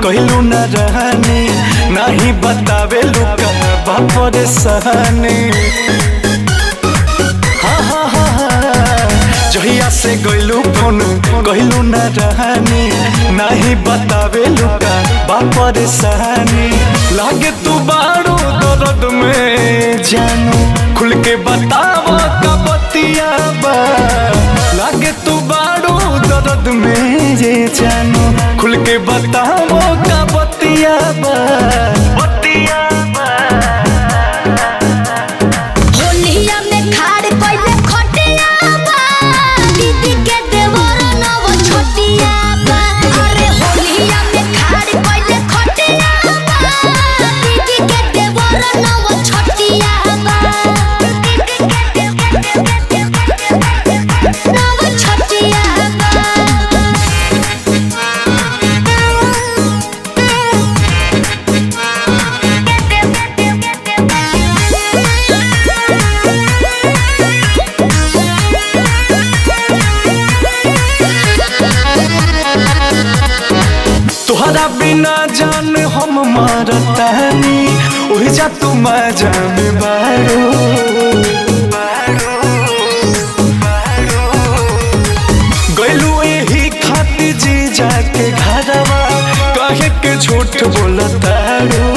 कहलू न रहनी नहीं बतावे लुका बापर सहनी। जहिया से गइलू फोन कहलू न रहनी नहीं बतावे लुका बापर सहनी। लागे तू बाड़ू दर्द में जानू खुल के बतावो का बतिया बा। लागे तू बाड़ू दर्द में ये जानू खुल के बतावो का बतिया बा। बतिया बा होलिया में खाड़ कइले खटिया बा। दीदी के देवर नव छोटिया बा। अरे होलिया में खाड़ कइले खटिया बा। दीदी के देवर नव छोटिया बा। नव छोटिया बा। तुहरा बिना जान हम मरतानी ओहि जा तू मजा में बारो। गइलू एही खातिर जी जाके घरवा कहे के झूठ बोलतारो।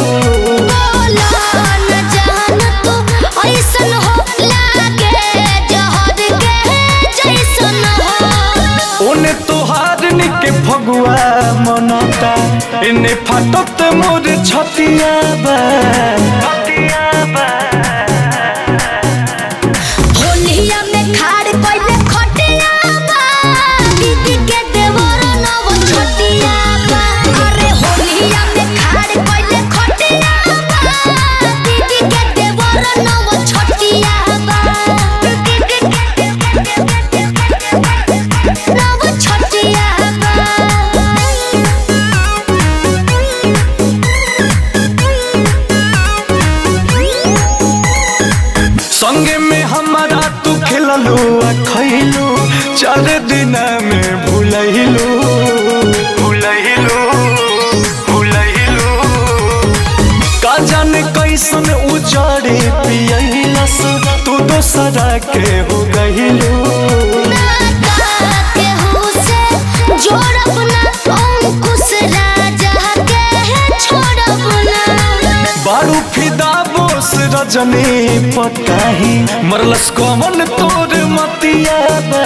ओने तोहार निके फगुआ मनता इने फाटत मोर छतिया बा। होलिया में खाड़ कइले खटिया बा। दीदी के देवर नव छोटिया बा। अरे होलिया में खाड़ कइले खटिया बा। दीदी के देवर नव छोटिया बा। नव छोटिया बा। संगे में हमारा तू खेललू आ खैलू 4 दिन में भूलैलू। का जाने कैसन उजाड़े पियलस तू दोसरा के हो गइलू। बारू फिदा बोस रजनी पताही मरलस कमन तोर मतिया बा।